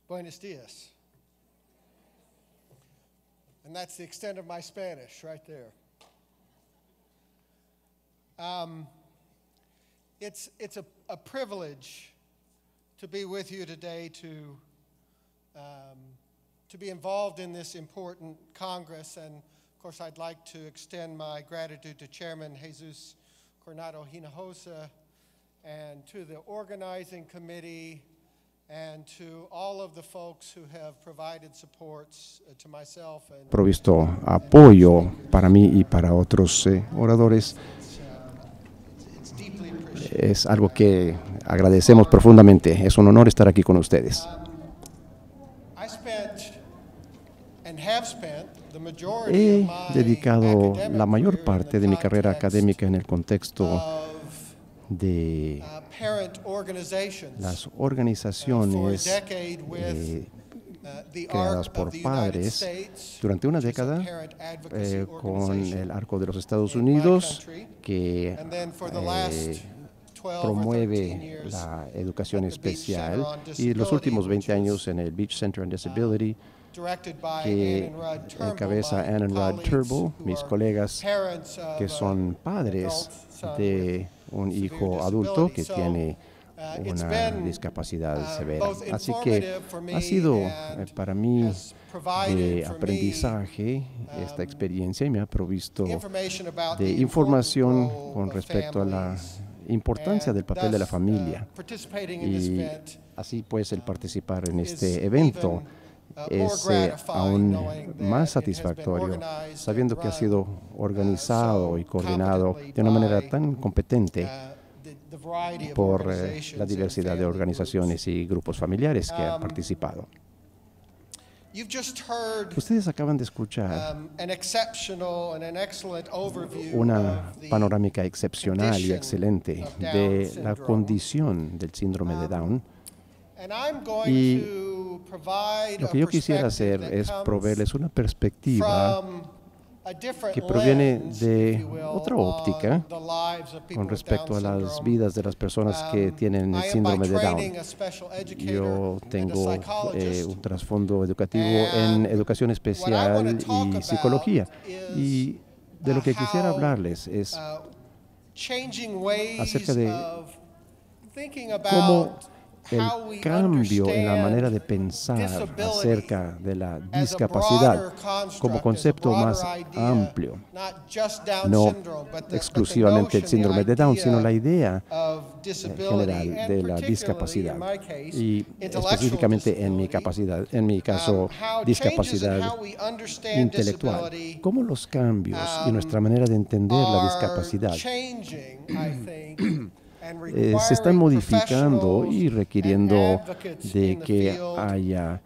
Buenos dias. And that's the extent of my Spanish right there. It's a privilege to be with you today, to be involved in this important Congress. And of course, I'd like to extend my gratitude to Chairman Jesus Coronado Hinojosa and to the organizing committee and to all of the folks who have provided supports to myself. Provisto apoyo para mí y para otros oradores. Es algo que agradecemos profundamente. Es un honor estar aquí con ustedes. He dedicado la mayor parte de mi carrera académica en el contexto de las organizaciones creadas por padres durante una década con el Arco de los Estados Unidos, que promueve la educación especial, y los últimos 20 años en el Beach Center on Disability, que encabeza Ann and Rod Turbo, mis colegas que son padres de un hijo adulto que tiene una discapacidad severa. Así que ha sido para mí de aprendizaje esta experiencia, y me ha provisto de información con respecto a la importancia del papel de la familia. Y así pues, el participar en este evento es aún más satisfactorio, sabiendo que ha sido organizado y coordinado de una manera tan competente por la diversidad de organizaciones y grupos familiares que han participado. Ustedes acaban de escuchar una panorámica excepcional y excelente de la condición del síndrome de Down. Y lo que yo quisiera hacer es proveerles una perspectiva que proviene de otra óptica con respecto a las vidas de las personas que tienen el síndrome de Down. Yo tengo un trasfondo educativo en educación especial y psicología, y de lo que quisiera hablarles es acerca de cómo el cambio en la manera de pensar acerca de la discapacidad como concepto más amplio, no exclusivamente el síndrome de Down, sino la idea general de la discapacidad, y específicamente en mi caso, discapacidad intelectual. Cómo los cambios y nuestra manera de entender la discapacidad se están modificando y requiriendo de que haya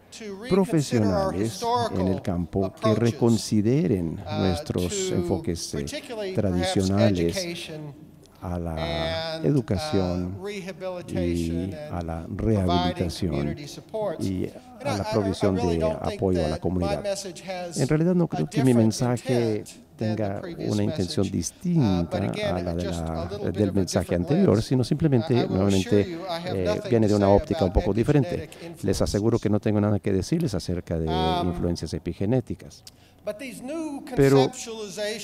profesionales en el campo que reconsideren nuestros enfoques tradicionales a la educación y a la rehabilitación y a la provisión de apoyo a la comunidad. En realidad no creo que mi mensaje tenga una intención distinta a la del mensaje anterior, sino simplemente, nuevamente, viene de una óptica un poco diferente. Les aseguro que no tengo nada que decirles acerca de influencias epigenéticas. Pero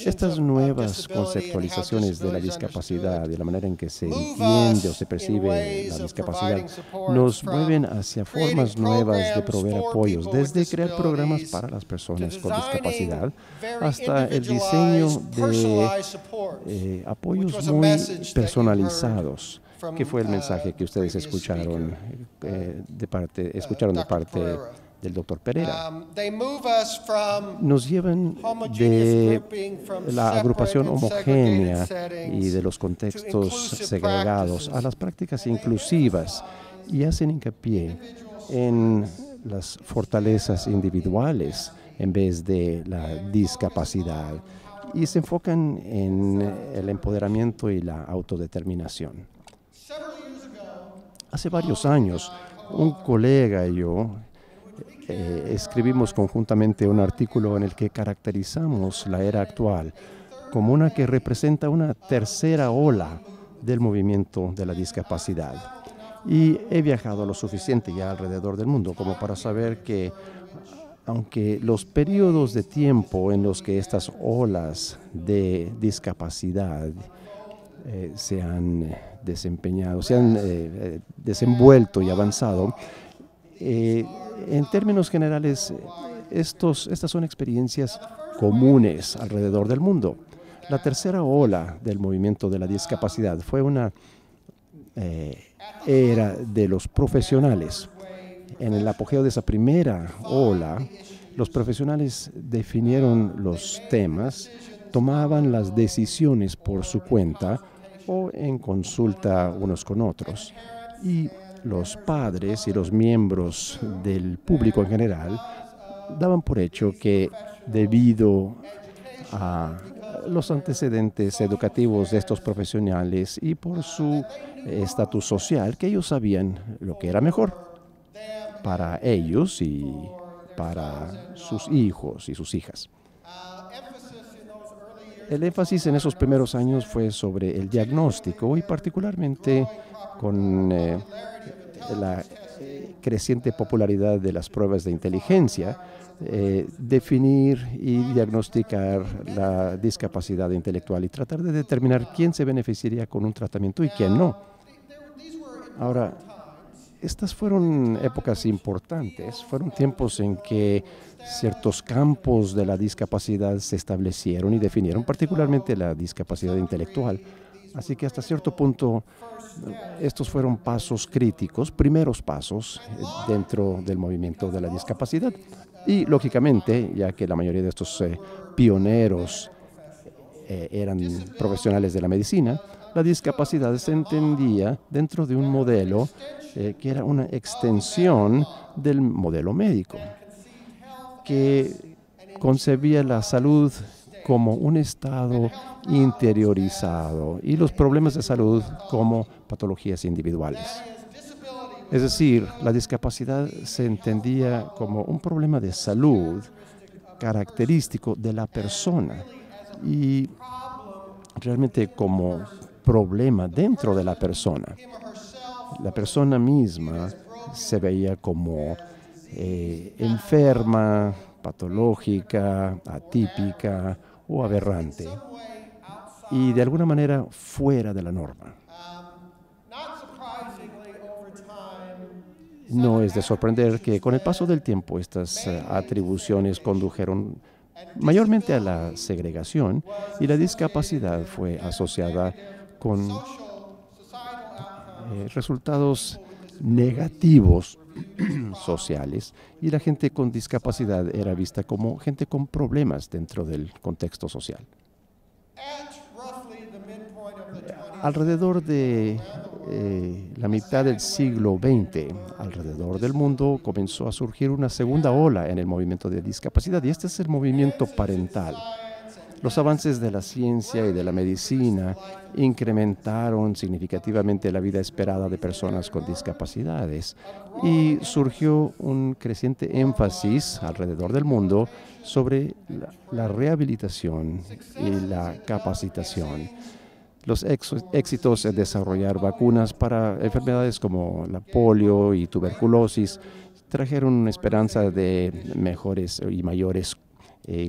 estas nuevas conceptualizaciones de la discapacidad, de la manera en que se entiende o se percibe la discapacidad, nos mueven hacia formas nuevas de proveer apoyos, desde crear programas para las personas con discapacidad hasta el diseño de apoyos muy personalizados, que fue el mensaje que ustedes escucharon de parte del Dr. Pereira. Nos llevan de la agrupación homogénea y de los contextos segregados a las prácticas inclusivas, y hacen hincapié en las fortalezas individuales en vez de la discapacidad, y se enfocan en el empoderamiento y la autodeterminación. Hace varios años, un colega y yo escribimos conjuntamente un artículo en el que caracterizamos la era actual como una que representa una tercera ola del movimiento de la discapacidad. Y he viajado lo suficiente ya alrededor del mundo como para saber que aunque los periodos de tiempo en los que estas olas de discapacidad se han desempeñado, se han desenvuelto y avanzado, en términos generales, estas son experiencias comunes alrededor del mundo. La tercera ola del movimiento de la discapacidad fue una era de los profesionales. En el apogeo de esa primera ola, los profesionales definieron los temas, tomaban las decisiones por su cuenta o en consulta unos con otros. Y los padres y los miembros del público en general daban por hecho que debido a los antecedentes educativos de estos profesionales y por su estatus social, que ellos sabían lo que era mejor para ellos y para sus hijos y sus hijas. El énfasis en esos primeros años fue sobre el diagnóstico y particularmente con la creciente popularidad de las pruebas de inteligencia, definir y diagnosticar la discapacidad intelectual y tratar de determinar quién se beneficiaría con un tratamiento y quién no. Ahora, estas fueron épocas importantes, fueron tiempos en que ciertos campos de la discapacidad se establecieron y definieron, particularmente la discapacidad intelectual. Así que hasta cierto punto estos fueron pasos críticos, primeros pasos dentro del movimiento de la discapacidad. Y lógicamente, ya que la mayoría de estos pioneros eran profesionales de la medicina, la discapacidad se entendía dentro de un modelo que era una extensión del modelo médico, que concebía la salud como un estado interiorizado y los problemas de salud como patologías individuales. Es decir, la discapacidad se entendía como un problema de salud característico de la persona y realmente como problema dentro de la persona. La persona misma se veía como enferma, patológica, atípica o aberrante y de alguna manera fuera de la norma. No es de sorprender que con el paso del tiempo estas atribuciones condujeron mayormente a la segregación y la discapacidad fue asociada con resultados negativos sociales y la gente con discapacidad era vista como gente con problemas dentro del contexto social. Alrededor de la mitad del siglo XX, alrededor del mundo, comenzó a surgir una segunda ola en el movimiento de discapacidad y este es el movimiento parental. Los avances de la ciencia y de la medicina incrementaron significativamente la vida esperada de personas con discapacidades y surgió un creciente énfasis alrededor del mundo sobre la rehabilitación y la capacitación. Los éxitos en desarrollar vacunas para enfermedades como la polio y tuberculosis trajeron una esperanza de mejores y mayores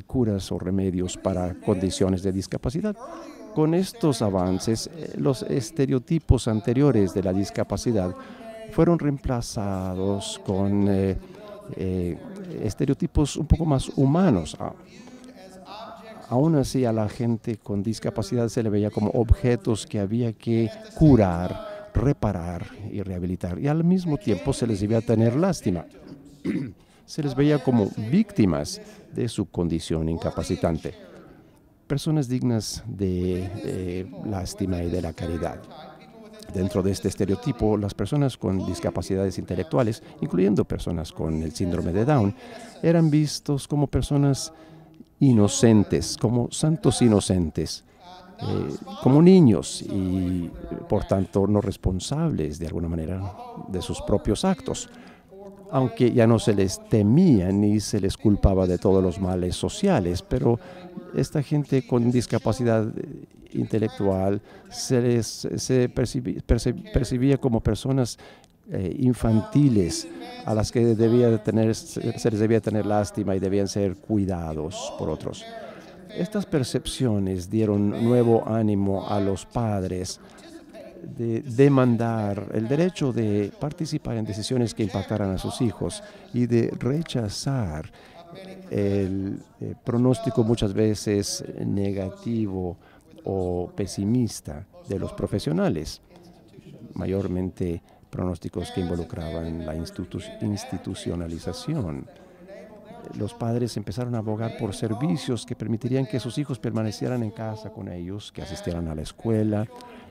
curas o remedios para condiciones de discapacidad. Con estos avances, los estereotipos anteriores de la discapacidad fueron reemplazados con estereotipos un poco más humanos. Aún así, a la gente con discapacidad se le veía como objetos que había que curar, reparar y rehabilitar. Y al mismo tiempo se les debía tener lástima. Se les veía como víctimas de su condición incapacitante. Personas dignas de lástima y de la caridad. Dentro de este estereotipo, las personas con discapacidades intelectuales, incluyendo personas con el síndrome de Down, eran vistos como personas inocentes, como santos inocentes, como niños y, por tanto, no responsables de alguna manera de sus propios actos. Aunque ya no se les temía ni se les culpaba de todos los males sociales, pero esta gente con discapacidad intelectual se percibía como personas infantiles a las que se les debía tener lástima y debían ser cuidados por otros. Estas percepciones dieron nuevo ánimo a los padres de demandar el derecho de participar en decisiones que impactaran a sus hijos y de rechazar el pronóstico muchas veces negativo o pesimista de los profesionales, mayormente pronósticos que involucraban la institucionalización. Los padres empezaron a abogar por servicios que permitirían que sus hijos permanecieran en casa con ellos, que asistieran a la escuela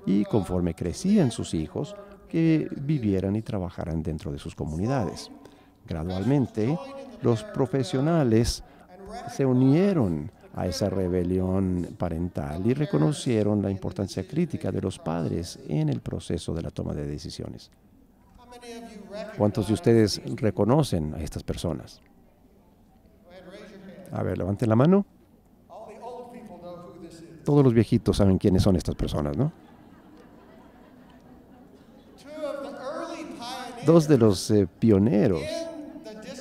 y, conforme crecían sus hijos, que vivieran y trabajaran dentro de sus comunidades. Gradualmente, los profesionales se unieron a esa rebelión parental y reconocieron la importancia crítica de los padres en el proceso de la toma de decisiones. ¿Cuántos de ustedes reconocen a estas personas? A ver, levanten la mano. Todos los viejitos saben quiénes son estas personas, ¿no? Dos de los pioneros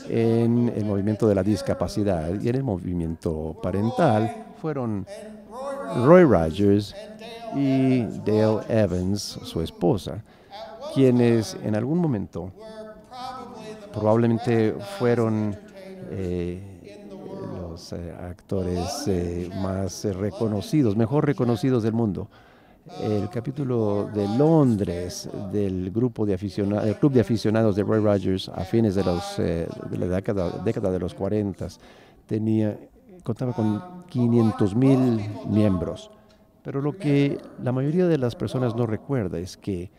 en el movimiento de la discapacidad y en el movimiento parental fueron Roy Rogers y Dale Evans, su esposa, quienes en algún momento probablemente fueron los actores más reconocidos, mejor reconocidos del mundo. El capítulo de Londres del Club de Aficionados de Roy Rogers a fines de la década de los 40 contaba con 500,000 miembros. Pero lo que la mayoría de las personas no recuerda es que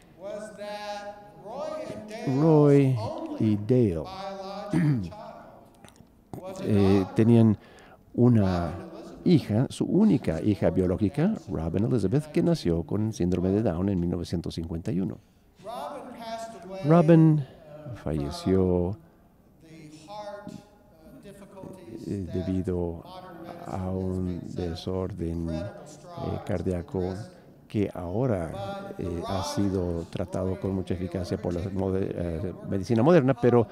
Roy y Dale tenían una hija, su única hija biológica, Robin Elizabeth, que nació con síndrome de Down en 1951. Robin falleció debido a un desorden cardíaco que ahora ha sido tratado con mucha eficacia por la medicina moderna, pero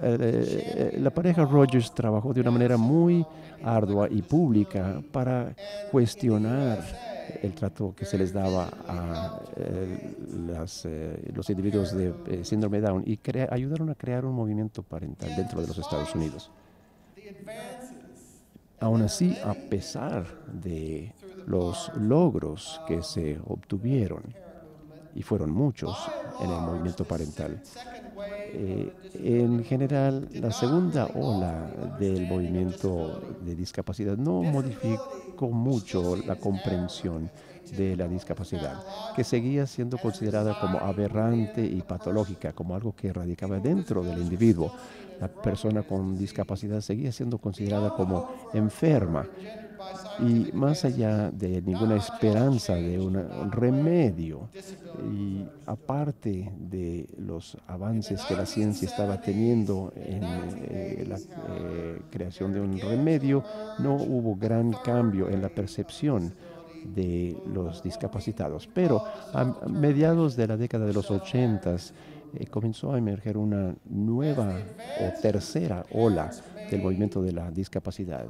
la pareja Rogers trabajó de una manera muy ardua y pública para cuestionar el trato que se les daba a los individuos de síndrome de Down y ayudaron a crear un movimiento parental dentro de los Estados Unidos. Aún así, a pesar de los logros que se obtuvieron, y fueron muchos en el movimiento parental, en general, la segunda ola del movimiento de discapacidad no modificó mucho la comprensión de la discapacidad, que seguía siendo considerada como aberrante y patológica, como algo que radicaba dentro del individuo. La persona con discapacidad seguía siendo considerada como enferma y más allá de ninguna esperanza de un remedio, y aparte de los avances que la ciencia estaba teniendo en la creación de un remedio, no hubo gran cambio en la percepción de los discapacitados. Pero a mediados de la década de los 80s comenzó a emerger una nueva o tercera ola del movimiento de la discapacidad.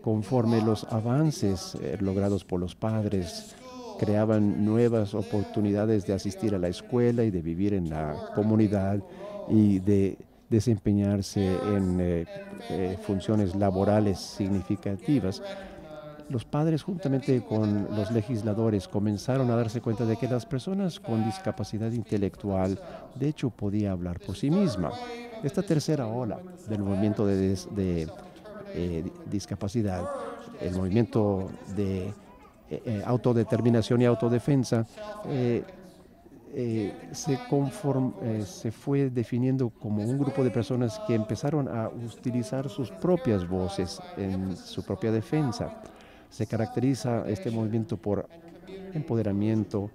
Conforme los avances logrados por los padres creaban nuevas oportunidades de asistir a la escuela y de vivir en la comunidad y de desempeñarse en funciones laborales significativas, los padres, juntamente con los legisladores, comenzaron a darse cuenta de que las personas con discapacidad intelectual, de hecho, podía hablar por sí misma. Esta tercera ola del movimiento de discapacidad, el movimiento de autodeterminación y autodefensa, se fue definiendo como un grupo de personas que empezaron a utilizar sus propias voces en su propia defensa. Se caracteriza este movimiento por empoderamiento,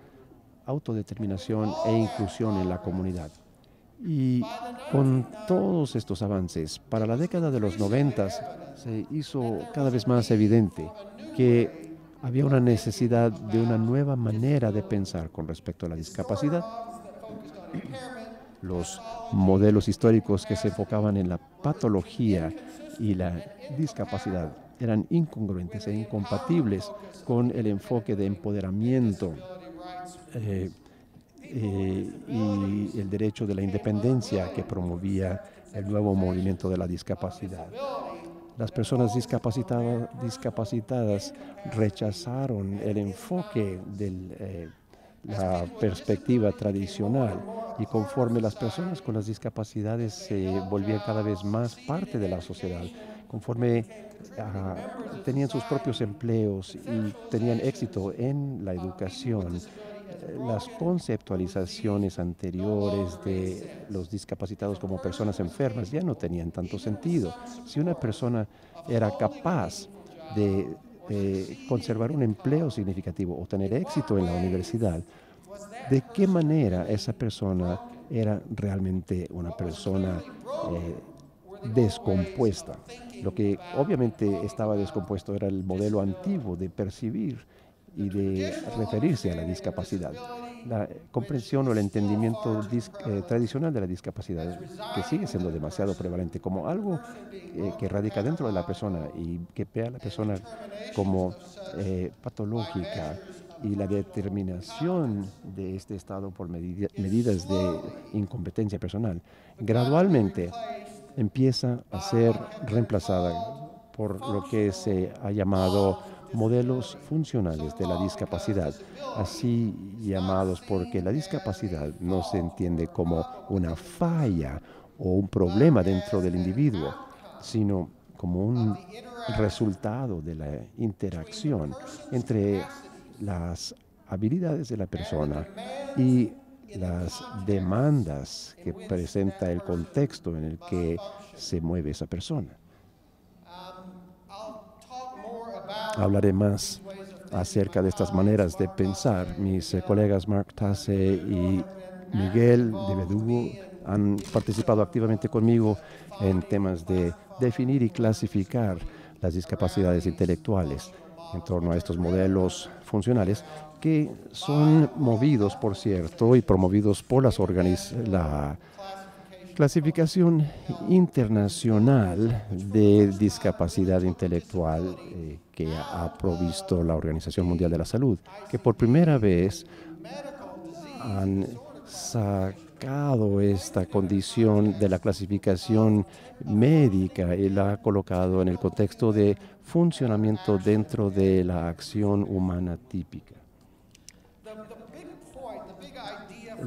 autodeterminación e inclusión en la comunidad. Y con todos estos avances, para la década de los 90 se hizo cada vez más evidente que había una necesidad de una nueva manera de pensar con respecto a la discapacidad. los modelos históricos que se enfocaban en la patología y la discapacidad eran incongruentes e incompatibles con el enfoque de empoderamiento y el derecho de la independencia que promovía el nuevo movimiento de la discapacidad. Las personas discapacitadas rechazaron el enfoque de la perspectiva tradicional, y conforme las personas con las discapacidades se volvían cada vez más parte de la sociedad, conforme tenían sus propios empleos y tenían éxito en la educación, las conceptualizaciones anteriores de los discapacitados como personas enfermas ya no tenían tanto sentido. Si una persona era capaz de conservar un empleo significativo o tener éxito en la universidad, ¿de qué manera esa persona era realmente una persona descompuesta? Lo que obviamente estaba descompuesto era el modelo antiguo de percibir y de referirse a la discapacidad. La comprensión o el entendimiento tradicional de la discapacidad, que sigue siendo demasiado prevalente como algo que radica dentro de la persona y que ve a la persona como patológica, y la determinación de este estado por medidas de incompetencia personal, gradualmente empieza a ser reemplazada por lo que se ha llamado modelos funcionales de la discapacidad, así llamados porque la discapacidad no se entiende como una falla o un problema dentro del individuo, sino como un resultado de la interacción entre las habilidades de la persona y las demandas que presenta el contexto en el que se mueve esa persona. Hablaré más acerca de estas maneras de pensar. Mis colegas Mark Tasse y Miguel de Verdugo han participado activamente conmigo en temas de definir y clasificar las discapacidades intelectuales en torno a estos modelos funcionales que son movidos, por cierto, y promovidos por la clasificación internacional de discapacidad intelectual que ha provisto la Organización Mundial de la Salud, que por primera vez han sacado esta condición de la clasificación médica y la ha colocado en el contexto de funcionamiento dentro de la acción humana típica.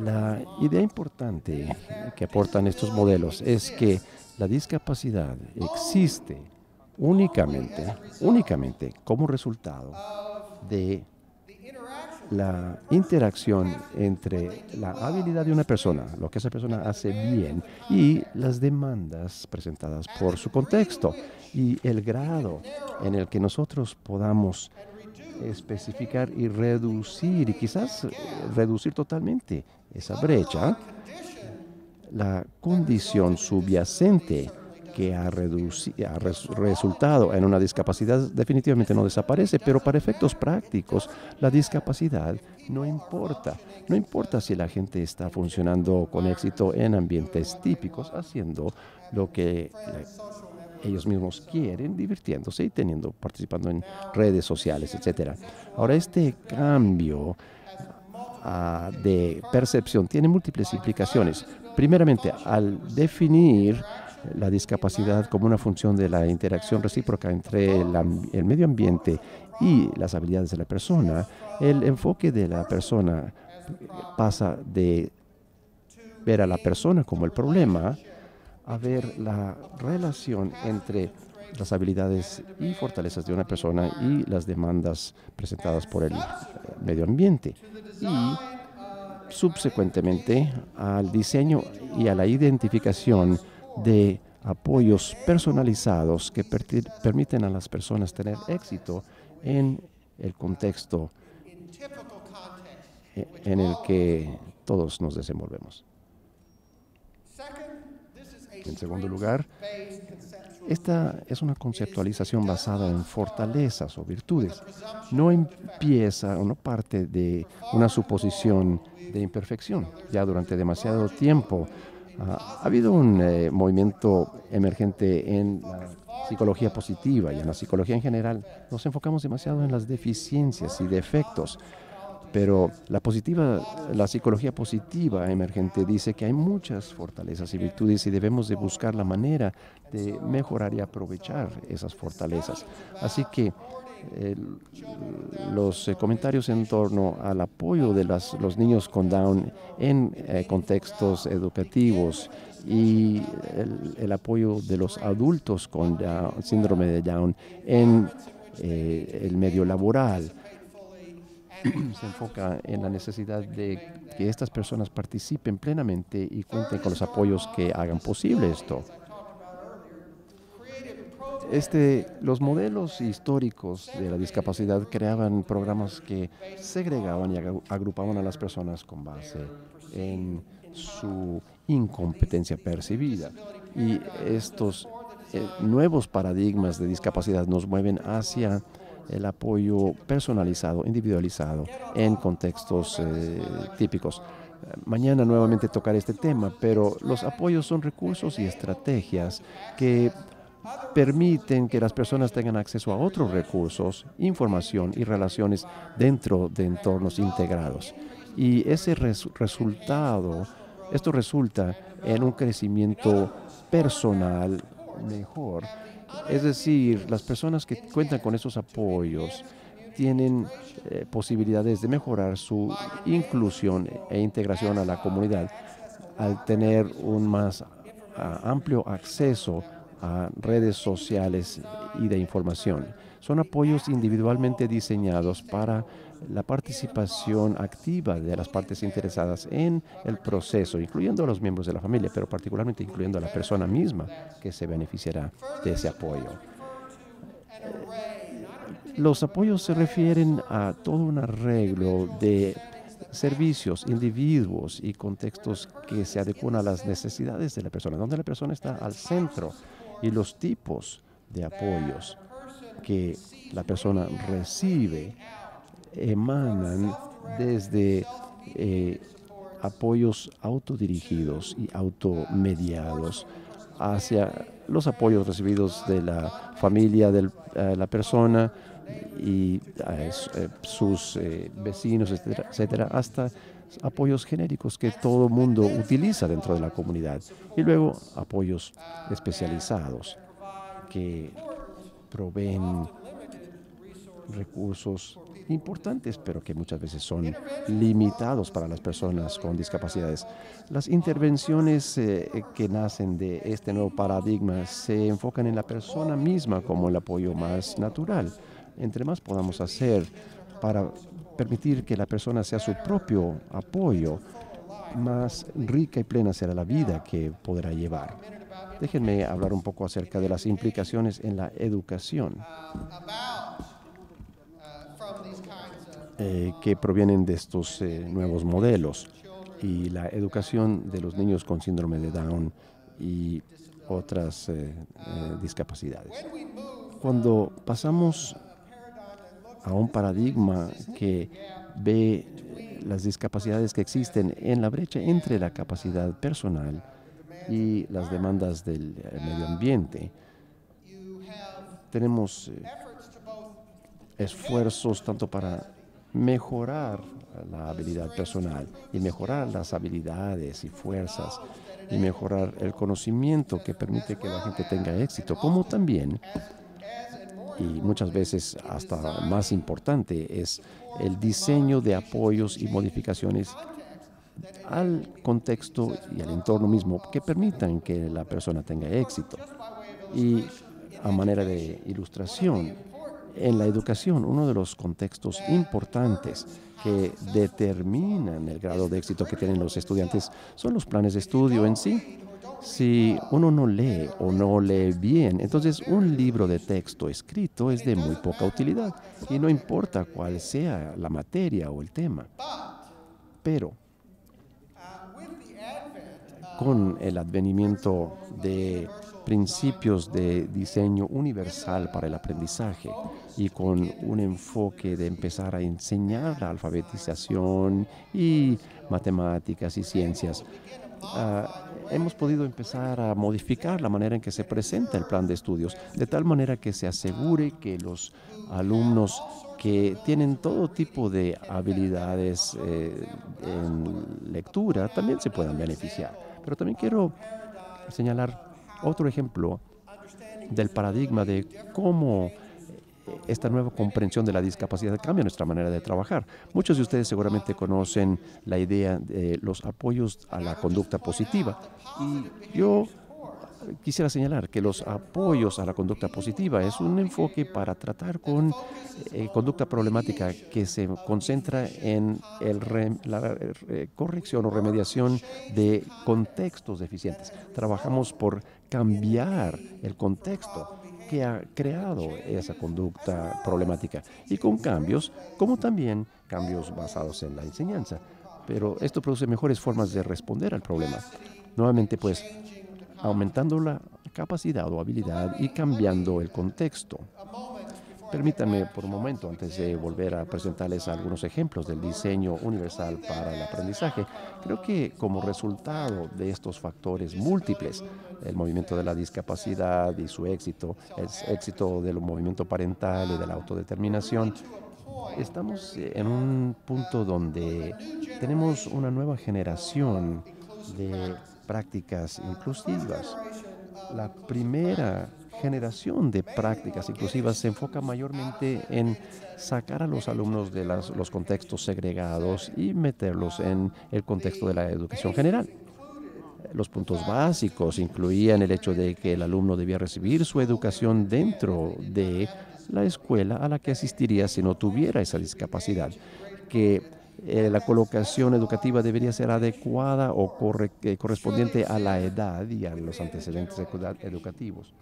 La idea importante que aportan estos modelos es que la discapacidad existe únicamente como resultado de la interacción entre la habilidad de una persona, lo que esa persona hace bien, y las demandas presentadas por su contexto y el grado en el que nosotros podamos especificar y reducir, y quizás reducir totalmente esa brecha. La condición subyacente que ha resultado en una discapacidad definitivamente no desaparece, pero para efectos prácticos la discapacidad no importa. No importa si la gente está funcionando con éxito en ambientes típicos, haciendo lo que ellos mismos quieren, divirtiéndose y participando en redes sociales, etc. Ahora, este cambio de percepción tiene múltiples implicaciones. Primeramente, al definir la discapacidad como una función de la interacción recíproca entre el medio ambiente y las habilidades de la persona, el enfoque de la persona pasa de ver a la persona como el problema a ver la relación entre las habilidades y fortalezas de una persona y las demandas presentadas por el medio ambiente. Y subsecuentemente al diseño y a la identificación de apoyos personalizados que permiten a las personas tener éxito en el contexto en el que todos nos desenvolvemos. En segundo lugar, esta es una conceptualización basada en fortalezas o virtudes. No empieza o no parte de una suposición de imperfección. Ya durante demasiado tiempo Ha habido un movimiento emergente en la psicología positiva y en la psicología en general. Nos enfocamos demasiado en las deficiencias y defectos, pero la psicología positiva emergente dice que hay muchas fortalezas y virtudes y debemos de buscar la manera de mejorar y aprovechar esas fortalezas. Así que eh, los comentarios en torno al apoyo de los niños con Down en contextos educativos y el apoyo de los adultos con síndrome de Down en el medio laboral se enfoca en la necesidad de que estas personas participen plenamente y cuenten con los apoyos que hagan posible esto. Los modelos históricos de la discapacidad creaban programas que segregaban y agrupaban a las personas con base en su incompetencia percibida. Y estos nuevos paradigmas de discapacidad nos mueven hacia el apoyo personalizado, individualizado, en contextos típicos. Mañana nuevamente tocaré este tema, pero los apoyos son recursos y estrategias que permiten que las personas tengan acceso a otros recursos, información y relaciones dentro de entornos integrados. Y ese esto resulta en un crecimiento personal mejor. Es decir, las personas que cuentan con esos apoyos tienen posibilidades de mejorar su inclusión e integración a la comunidad al tener un más amplio acceso a redes sociales y de información. Son apoyos individualmente diseñados para la participación activa de las partes interesadas en el proceso, incluyendo a los miembros de la familia, pero particularmente incluyendo a la persona misma que se beneficiará de ese apoyo. Los apoyos se refieren a todo un arreglo de servicios, individuos y contextos que se adecuan a las necesidades de la persona, donde la persona está al centro y los tipos de apoyos que la persona recibe emanan desde apoyos autodirigidos y automediados hacia los apoyos recibidos de la familia de la persona y sus vecinos, etcétera, etcétera, hasta apoyos genéricos que todo mundo utiliza dentro de la comunidad. Y luego apoyos especializados que proveen recursos importantes, pero que muchas veces son limitados para las personas con discapacidades. Las intervenciones que nacen de este nuevo paradigma se enfocan en la persona misma como el apoyo más natural. Entre más podamos hacer para permitir que la persona sea su propio apoyo, más rica y plena será la vida que podrá llevar. Déjenme hablar un poco acerca de las implicaciones en la educación que provienen de estos nuevos modelos y la educación de los niños con síndrome de Down y otras discapacidades. Cuando pasamos a un paradigma que ve las discapacidades que existen en la brecha entre la capacidad personal y las demandas del medio ambiente, tenemos esfuerzos tanto para mejorar la habilidad personal y mejorar las habilidades y fuerzas y mejorar el conocimiento que permite que la gente tenga éxito, como también, y muchas veces hasta más importante, es el diseño de apoyos y modificaciones al contexto y al entorno mismo que permitan que la persona tenga éxito. Y a manera de ilustración, en la educación, uno de los contextos importantes que determinan el grado de éxito que tienen los estudiantes son los planes de estudio en sí. Si uno no lee o no lee bien, entonces un libro de texto escrito es de muy poca utilidad y no importa cuál sea la materia o el tema. Pero con el advenimiento de principios de diseño universal para el aprendizaje y con un enfoque de empezar a enseñar la alfabetización y matemáticas y ciencias, hemos podido empezar a modificar la manera en que se presenta el plan de estudios, de tal manera que se asegure que los alumnos que tienen todo tipo de habilidades en lectura también se puedan beneficiar. Pero también quiero señalar otro ejemplo del paradigma de cómo esta nueva comprensión de la discapacidad cambia nuestra manera de trabajar. Muchos de ustedes seguramente conocen la idea de los apoyos a la conducta positiva. Y yo quisiera señalar que los apoyos a la conducta positiva es un enfoque para tratar con conducta problemática que se concentra en la corrección o remediación de contextos deficientes. Trabajamos por cambiar el contexto que ha creado esa conducta problemática y con cambios, como también cambios basados en la enseñanza. Pero esto produce mejores formas de responder al problema. Nuevamente, pues, aumentando la capacidad o habilidad y cambiando el contexto. Permítanme por un momento, antes de volver a presentarles algunos ejemplos del diseño universal para el aprendizaje. Creo que como resultado de estos factores múltiples, el movimiento de la discapacidad y su éxito, el éxito del movimiento parental y de la autodeterminación, estamos en un punto donde tenemos una nueva generación de prácticas inclusivas. La primera generación de prácticas inclusivas se enfoca mayormente en sacar a los alumnos de los contextos segregados y meterlos en el contexto de la educación general. Los puntos básicos incluían el hecho de que el alumno debía recibir su educación dentro de la escuela a la que asistiría si no tuviera esa discapacidad, que la colocación educativa debería ser adecuada o correspondiente a la edad y a los antecedentes educativos.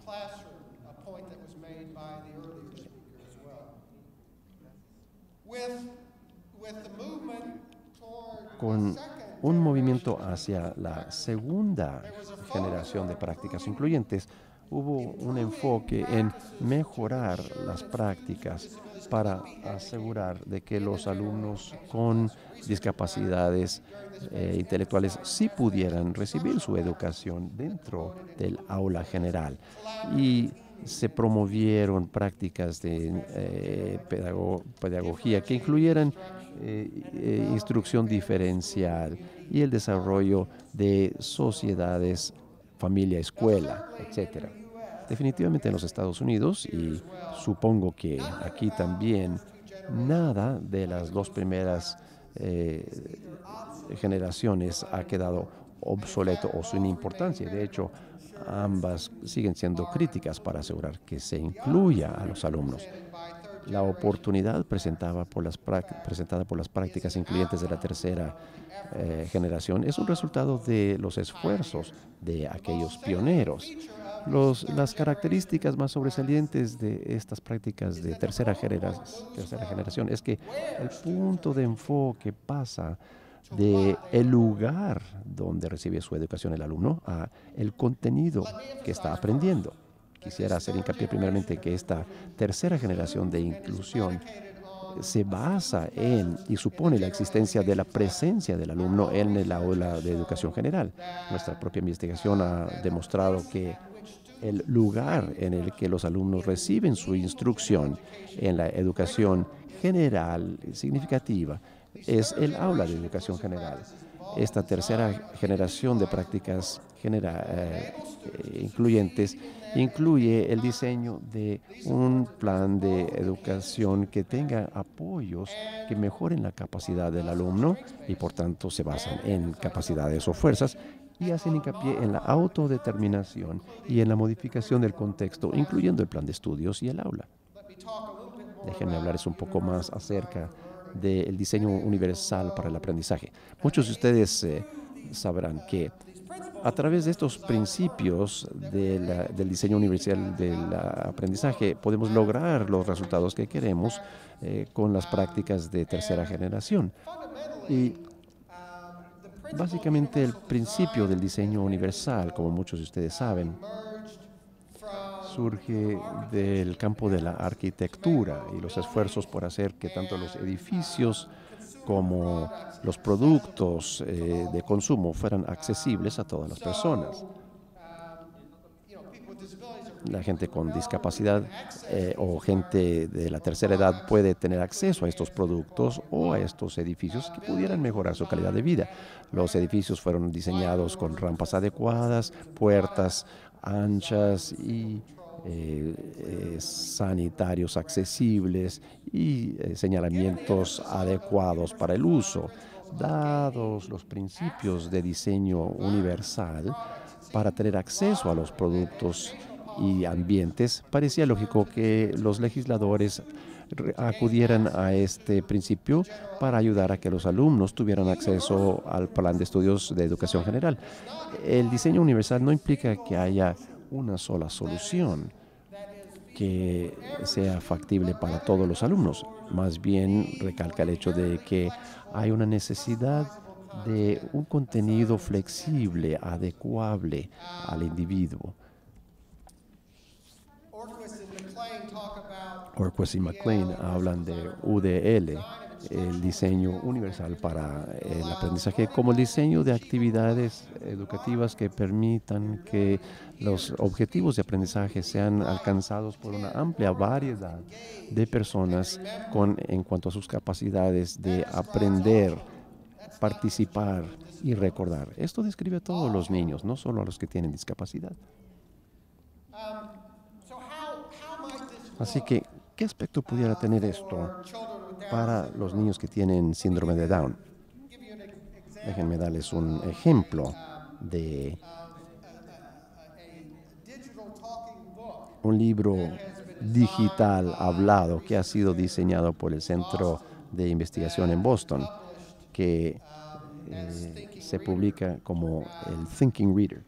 Con un movimiento hacia la segunda generación de prácticas incluyentes, hubo un enfoque en mejorar las prácticas para asegurar de que los alumnos con discapacidades intelectuales sí pudieran recibir su educación dentro del aula general. Y se promovieron prácticas de pedagogía que incluyeran instrucción diferencial y el desarrollo de sociedades, familia, escuela, etcétera. Definitivamente en los Estados Unidos, y supongo que aquí también, nada de las dos primeras generaciones ha quedado obsoleto o sin importancia. De hecho, ambas siguen siendo críticas para asegurar que se incluya a los alumnos. La oportunidad presentada por las prácticas incluyentes de la tercera generación es un resultado de los esfuerzos de aquellos pioneros. Las características más sobresalientes de estas prácticas de tercera generación es que el punto de enfoque pasa de el lugar donde recibe su educación el alumno a el contenido que está aprendiendo. Quisiera hacer hincapié primeramente que esta tercera generación de inclusión se basa en y supone la existencia de la presencia del alumno en el aula de educación general. Nuestra propia investigación ha demostrado que el lugar en el que los alumnos reciben su instrucción en la educación general significativa es el aula de educación general. Esta tercera generación de prácticas incluyentes incluye el diseño de un plan de educación que tenga apoyos que mejoren la capacidad del alumno y por tanto se basan en capacidades o fuerzas y hacen hincapié en la autodeterminación y en la modificación del contexto, incluyendo el plan de estudios y el aula. Déjenme hablarles un poco más acerca del diseño universal para el aprendizaje. Muchos de ustedes sabrán que a través de estos principios del diseño universal del aprendizaje podemos lograr los resultados que queremos con las prácticas de tercera generación. Y básicamente el principio del diseño universal, como muchos de ustedes saben, surge del campo de la arquitectura y los esfuerzos por hacer que tanto los edificios como los productos de consumo fueran accesibles a todas las personas. La gente con discapacidad o gente de la tercera edad puede tener acceso a estos productos o a estos edificios que pudieran mejorar su calidad de vida. Los edificios fueron diseñados con rampas adecuadas, puertas anchas y sanitarios accesibles y señalamientos adecuados para el uso. Dados los principios de diseño universal para tener acceso a los productos y ambientes, parecía lógico que los legisladores acudieran a este principio para ayudar a que los alumnos tuvieran acceso al plan de estudios de educación general. El diseño universal no implica que haya una sola solución que sea factible para todos los alumnos. Más bien recalca el hecho de que hay una necesidad de un contenido flexible, adecuable al individuo. Orquist y McLean hablan de UDL, el diseño universal para el aprendizaje, como el diseño de actividades educativas que permitan que los objetivos de aprendizaje sean alcanzados por una amplia variedad de personas en cuanto a sus capacidades de aprender, participar y recordar. Esto describe a todos los niños, no solo a los que tienen discapacidad. Así que, ¿qué aspecto pudiera tener esto para los niños que tienen síndrome de Down? Déjenme darles un ejemplo de un libro digital hablado que ha sido diseñado por el Centro de Investigación en Boston, que se publica como el Thinking Reader.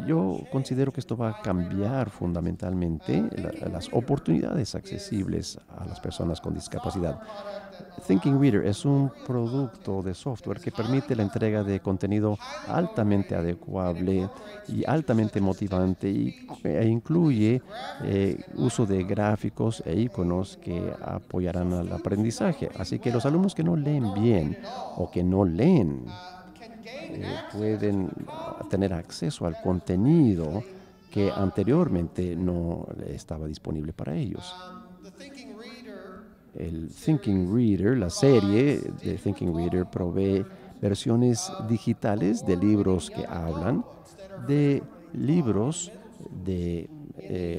Yo considero que esto va a cambiar fundamentalmente las oportunidades accesibles a las personas con discapacidad. Thinking Reader es un producto de software que permite la entrega de contenido altamente adecuable y altamente motivante e incluye uso de gráficos e iconos que apoyarán al aprendizaje. Así que los alumnos que no leen bien o que no leen pueden tener acceso al contenido que anteriormente no estaba disponible para ellos. El Thinking Reader, la serie de Thinking Reader, provee versiones digitales de libros que hablan, de libros de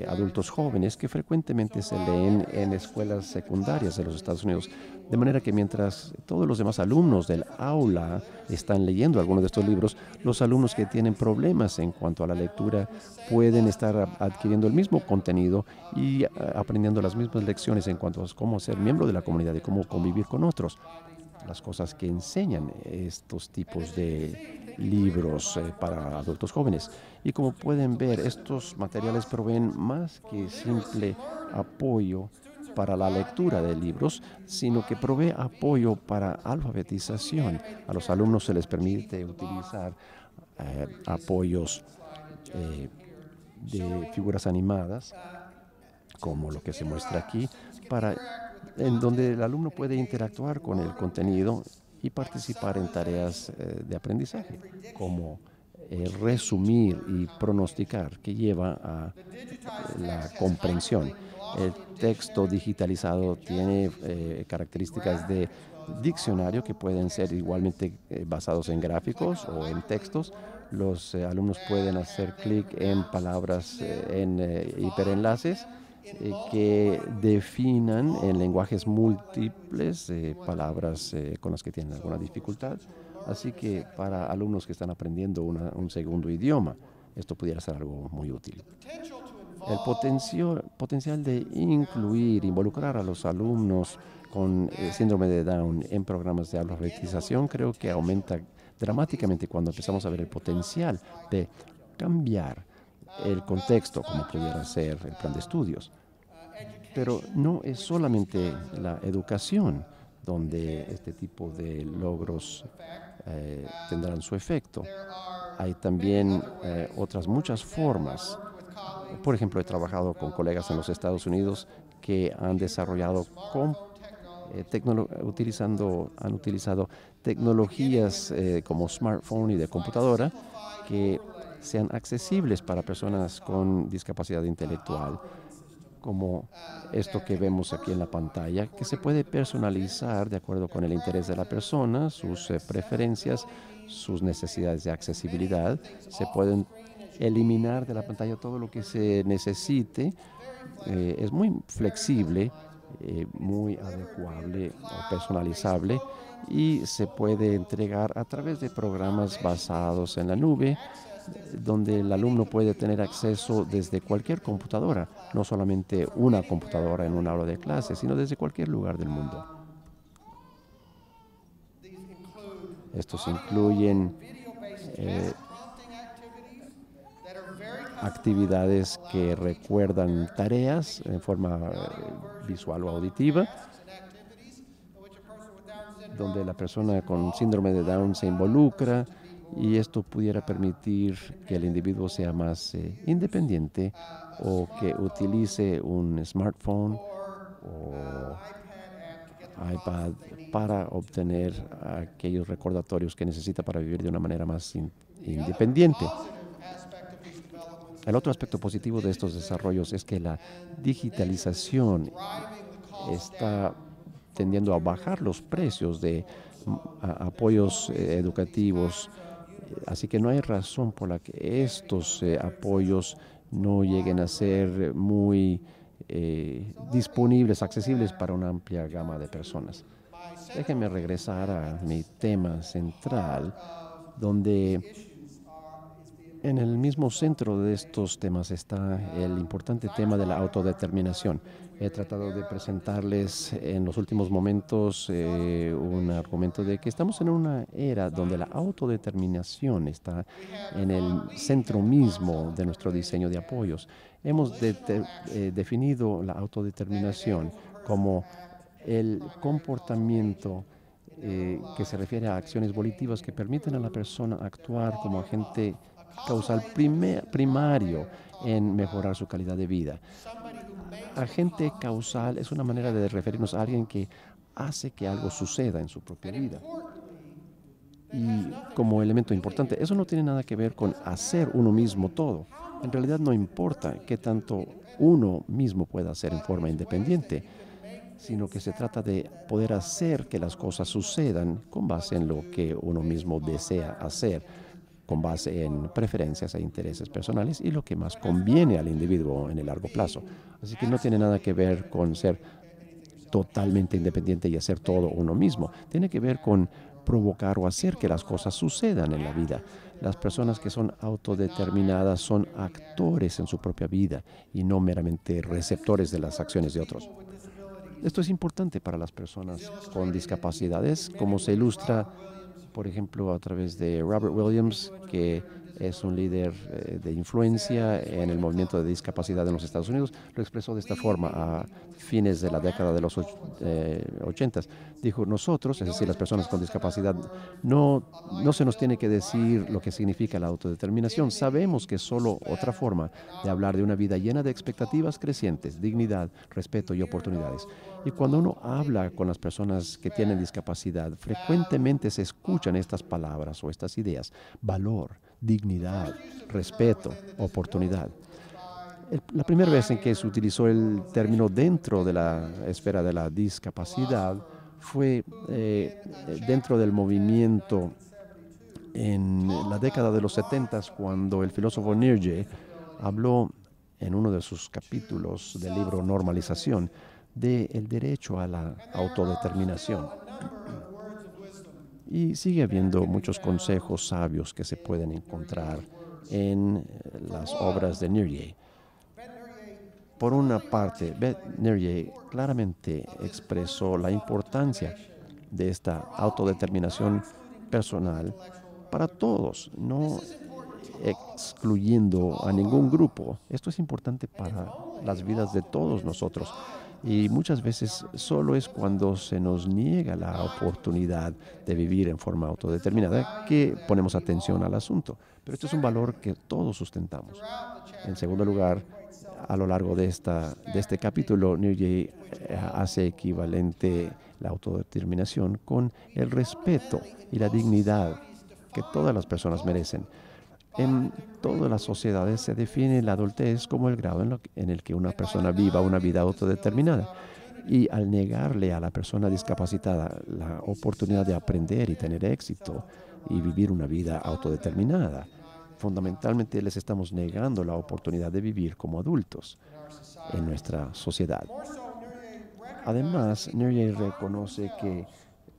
adultos jóvenes que frecuentemente se leen en escuelas secundarias de los Estados Unidos. De manera que mientras todos los demás alumnos del aula están leyendo algunos de estos libros, los alumnos que tienen problemas en cuanto a la lectura pueden estar adquiriendo el mismo contenido y aprendiendo las mismas lecciones en cuanto a cómo ser miembro de la comunidad y cómo convivir con otros. Las cosas que enseñan estos tipos de libros para adultos jóvenes. Y como pueden ver, estos materiales proveen más que simple apoyo para la lectura de libros, sino que provee apoyo para alfabetización. A los alumnos se les permite utilizar apoyos de figuras animadas, como lo que se muestra aquí, en donde el alumno puede interactuar con el contenido y participar en tareas de aprendizaje, como resumir y pronosticar, que lleva a la comprensión. El texto digitalizado tiene características de diccionario que pueden ser igualmente basados en gráficos o en textos. Los alumnos pueden hacer clic en palabras, en hiperenlaces, que definan en lenguajes múltiples palabras con las que tienen alguna dificultad. Así que para alumnos que están aprendiendo un segundo idioma, esto pudiera ser algo muy útil. El potencial de involucrar a los alumnos con síndrome de Down en programas de alfabetización creo que aumenta dramáticamente cuando empezamos a ver el potencial de cambiar el contexto, como pudiera ser el plan de estudios. Pero no es solamente la educación donde este tipo de logros tendrán su efecto. Hay también otras muchas formas Por ejemplo, he trabajado con colegas en los Estados Unidos que han desarrollado han utilizado tecnologías como smartphone y de computadora que sean accesibles para personas con discapacidad intelectual, como esto que vemos aquí en la pantalla, que se puede personalizar de acuerdo con el interés de la persona, sus preferencias, sus necesidades de accesibilidad. Se pueden eliminar de la pantalla todo lo que se necesite. Es muy flexible, muy adecuable o personalizable, y se puede entregar a través de programas basados en la nube, donde el alumno puede tener acceso desde cualquier computadora, no solamente una computadora en un aula de clase, sino desde cualquier lugar del mundo. Estos incluyen actividades que recuerdan tareas en forma visual o auditiva, donde la persona con síndrome de Down se involucra, y esto pudiera permitir que el individuo sea más independiente, o que utilice un smartphone o iPad para obtener aquellos recordatorios que necesita para vivir de una manera más independiente. El otro aspecto positivo de estos desarrollos es que la digitalización está tendiendo a bajar los precios de apoyos educativos, así que no hay razón por la que estos apoyos no lleguen a ser muy disponibles, accesibles para una amplia gama de personas. Déjenme regresar a mi tema central, donde en el mismo centro de estos temas está el importante tema de la autodeterminación. He tratado de presentarles en los últimos momentos un argumento de que estamos en una era donde la autodeterminación está en el centro mismo de nuestro diseño de apoyos. Hemos definido la autodeterminación como el comportamiento que se refiere a acciones volitivas que permiten a la persona actuar como agente causal primario en mejorar su calidad de vida. Agente causal es una manera de referirnos a alguien que hace que algo suceda en su propia vida. Y como elemento importante, eso no tiene nada que ver con hacer uno mismo todo. En realidad no importa qué tanto uno mismo pueda hacer en forma independiente, sino que se trata de poder hacer que las cosas sucedan con base en lo que uno mismo desea hacer, con base en preferencias e intereses personales y lo que más conviene al individuo en el largo plazo. Así que no tiene nada que ver con ser totalmente independiente y hacer todo uno mismo. Tiene que ver con provocar o hacer que las cosas sucedan en la vida. Las personas que son autodeterminadas son actores en su propia vida y no meramente receptores de las acciones de otros. Esto es importante para las personas con discapacidades, como se ilustra, por ejemplo, a través de Robert Williams, que es un líder de influencia en el movimiento de discapacidad en los Estados Unidos. Lo expresó de esta forma a fines de la década de los 80. Dijo: nosotros, es decir, las personas con discapacidad, no se nos tiene que decir lo que significa la autodeterminación. Sabemos que es solo otra forma de hablar de una vida llena de expectativas crecientes, dignidad, respeto y oportunidades. Y cuando uno habla con las personas que tienen discapacidad, frecuentemente se escuchan estas palabras o estas ideas: valor, dignidad, respeto, oportunidad. La primera vez en que se utilizó el término dentro de la esfera de la discapacidad fue dentro del movimiento en la década de los 70, cuando el filósofo Nietzsche habló en uno de sus capítulos del libro Normalización del derecho a la autodeterminación. Y sigue habiendo muchos consejos sabios que se pueden encontrar en las obras de Nietzsche. Por una parte, Nietzsche claramente expresó la importancia de esta autodeterminación personal para todos, no excluyendo a ningún grupo. Esto es importante para las vidas de todos nosotros. Y muchas veces solo es cuando se nos niega la oportunidad de vivir en forma autodeterminada que ponemos atención al asunto. Pero esto es un valor que todos sustentamos. En segundo lugar, a lo largo de este capítulo, Newjay hace equivalente la autodeterminación con el respeto y la dignidad que todas las personas merecen. En todas las sociedades se define la adultez como el grado en el que una persona viva una vida autodeterminada. Y al negarle a la persona discapacitada la oportunidad de aprender y tener éxito y vivir una vida autodeterminada, fundamentalmente les estamos negando la oportunidad de vivir como adultos en nuestra sociedad. Además, Newjay reconoce que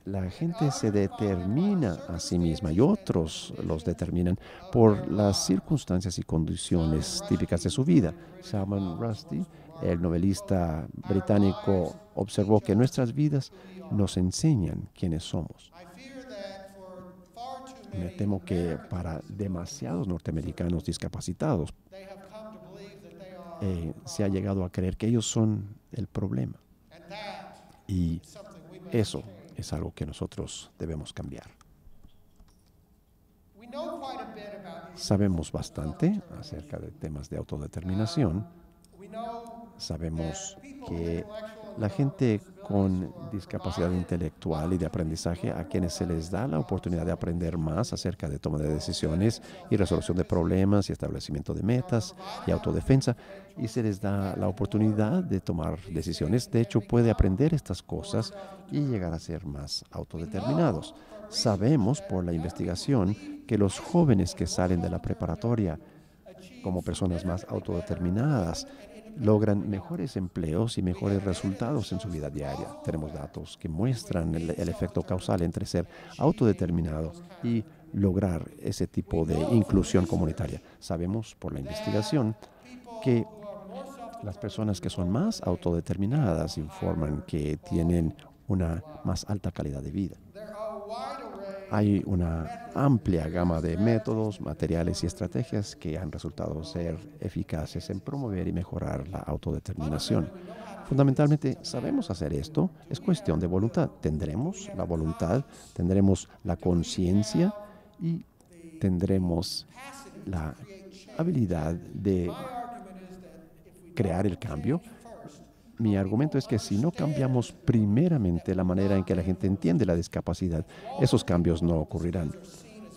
la gente se determina a sí misma y otros los determinan por las circunstancias y condiciones típicas de su vida. Salman Rushdie, el novelista británico, observó que nuestras vidas nos enseñan quiénes somos. Me temo que para demasiados norteamericanos discapacitados se ha llegado a creer que ellos son el problema. Y eso es algo que nosotros debemos cambiar. Sabemos bastante acerca de temas de autodeterminación. Sabemos que la gente con discapacidad intelectual y de aprendizaje, a quienes se les da la oportunidad de aprender más acerca de toma de decisiones y resolución de problemas y establecimiento de metas y autodefensa, y se les da la oportunidad de tomar decisiones, de hecho puede aprender estas cosas y llegar a ser más autodeterminados. Sabemos por la investigación que los jóvenes que salen de la preparatoria como personas más autodeterminadas logran mejores empleos y mejores resultados en su vida diaria. Tenemos datos que muestran el efecto causal entre ser autodeterminado y lograr ese tipo de inclusión comunitaria. Sabemos por la investigación que las personas que son más autodeterminadas informan que tienen una más alta calidad de vida. Hay una amplia gama de métodos, materiales y estrategias que han resultado ser eficaces en promover y mejorar la autodeterminación. Fundamentalmente, sabemos hacer esto, es cuestión de voluntad. Tendremos la voluntad, tendremos la conciencia y tendremos la habilidad de crear el cambio. Mi argumento es que si no cambiamos primeramente la manera en que la gente entiende la discapacidad, esos cambios no ocurrirán.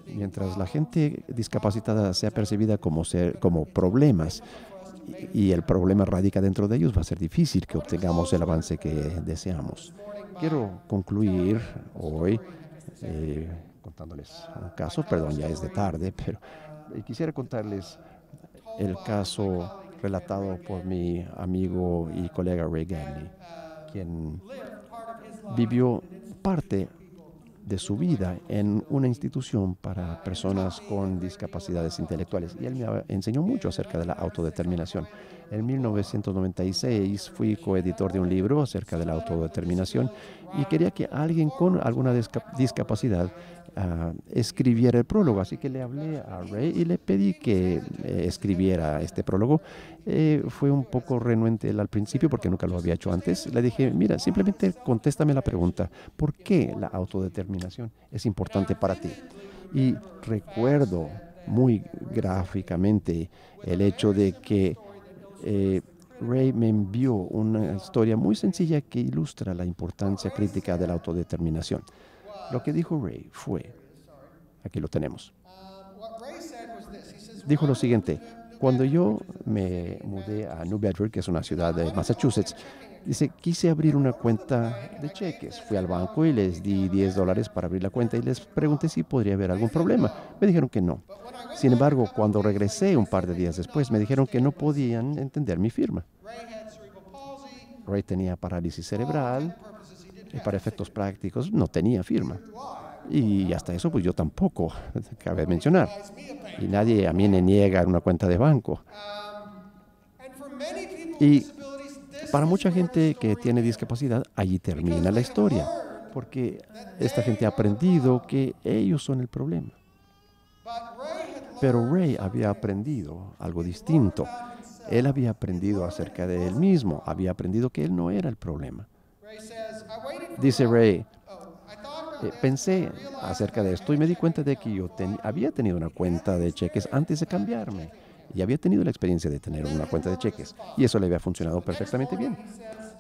Mientras la gente discapacitada sea percibida como problemas y el problema radica dentro de ellos, va a ser difícil que obtengamos el avance que deseamos. Quiero concluir hoy contándoles un caso, perdón, ya es de tarde, pero quisiera contarles el caso relatado por mi amigo y colega Ray Gagne, quien vivió parte de su vida en una institución para personas con discapacidades intelectuales. Y él me enseñó mucho acerca de la autodeterminación. En 1996 fui coeditor de un libro acerca de la autodeterminación y quería que alguien con alguna discapacidad escribiera el prólogo. Así que le hablé a Ray y le pedí que escribiera este prólogo. Fue un poco renuente él al principio porque nunca lo había hecho antes. Le dije, mira, simplemente contéstame la pregunta, ¿por qué la autodeterminación es importante para ti? Y recuerdo muy gráficamente el hecho de que Ray me envió una historia muy sencilla que ilustra la importancia crítica de la autodeterminación. Lo que dijo Ray fue, aquí lo tenemos, dijo lo siguiente: cuando yo me mudé a New Bedford, que es una ciudad de Massachusetts, dice, quise abrir una cuenta de cheques. Fui al banco y les di $10 para abrir la cuenta y les pregunté si podría haber algún problema. Me dijeron que no. Sin embargo, cuando regresé un par de días después, me dijeron que no podían entender mi firma. Ray tenía parálisis cerebral y para efectos prácticos no tenía firma. Y hasta eso, pues yo tampoco, cabe mencionar. Y nadie a mí me niega una cuenta de banco. Y para mucha gente que tiene discapacidad, allí termina la historia, porque esta gente ha aprendido que ellos son el problema. Pero Ray había aprendido algo distinto. Él había aprendido acerca de él mismo, había aprendido que él no era el problema. Dice Ray, pensé acerca de esto y me di cuenta de que yo había tenido una cuenta de cheques antes de cambiarme. y había tenido la experiencia de tener una cuenta de cheques y eso le había funcionado perfectamente bien.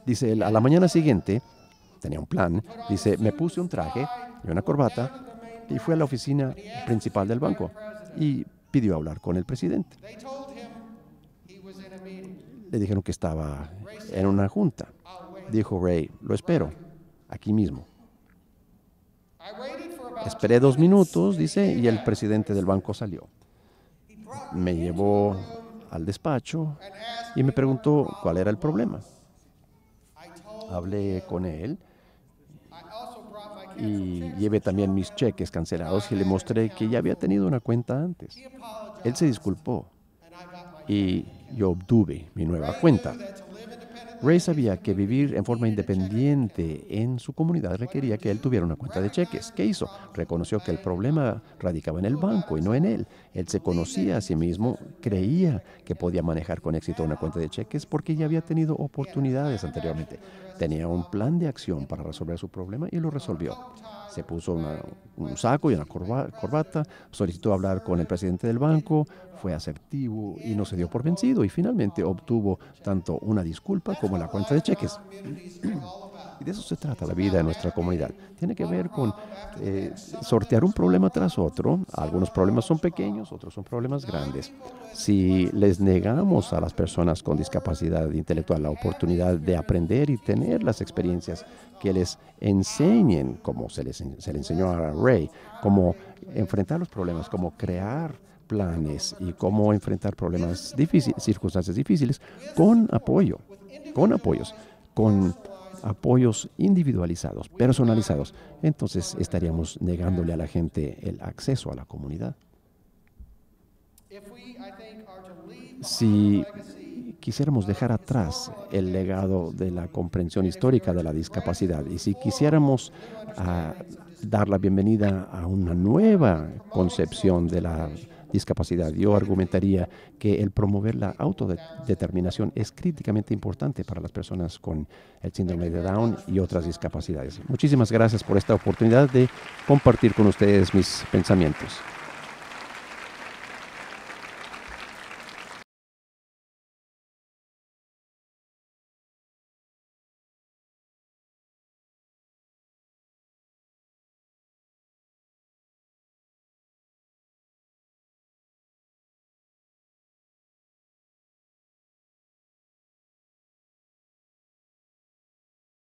Dice él, a la mañana siguiente, tenía un plan, dice, me puse un traje y una corbata y fui a la oficina principal del banco y pidió hablar con el presidente. Le dijeron que estaba en una junta. Dijo Ray, lo espero, aquí mismo. Esperé 2 minutos, dice, y el presidente del banco salió. Me llevó al despacho y me preguntó cuál era el problema. Hablé con él y llevé también mis cheques cancelados y le mostré que ya había tenido una cuenta antes. Él se disculpó y yo obtuve mi nueva cuenta. Ray sabía que vivir en forma independiente en su comunidad requería que él tuviera una cuenta de cheques. ¿Qué hizo? Reconoció que el problema radicaba en el banco y no en él. Él se conocía a sí mismo, creía que podía manejar con éxito una cuenta de cheques porque ya había tenido oportunidades anteriormente. Tenía un plan de acción para resolver su problema y lo resolvió. Se puso un saco y una corbata, solicitó hablar con el presidente del banco, fue asertivo y no se dio por vencido y finalmente obtuvo tanto una disculpa como la cuenta de cheques. Y de eso se trata la vida en nuestra comunidad. Tiene que ver con sortear un problema tras otro. Algunos problemas son pequeños, otros son problemas grandes. Si les negamos a las personas con discapacidad intelectual la oportunidad de aprender y tener las experiencias que les enseñen, como se le enseñó a Ray, cómo enfrentar los problemas, cómo crear planes y cómo enfrentar problemas difíciles, circunstancias difíciles, con apoyos individualizados, personalizados, entonces estaríamos negándole a la gente el acceso a la comunidad. Si quisiéramos dejar atrás el legado de la comprensión histórica de la discapacidad y si quisiéramos dar la bienvenida a una nueva concepción de la discapacidad, yo argumentaría que el promover la autodeterminación es críticamente importante para las personas con el síndrome de Down y otras discapacidades. Muchísimas gracias por esta oportunidad de compartir con ustedes mis pensamientos.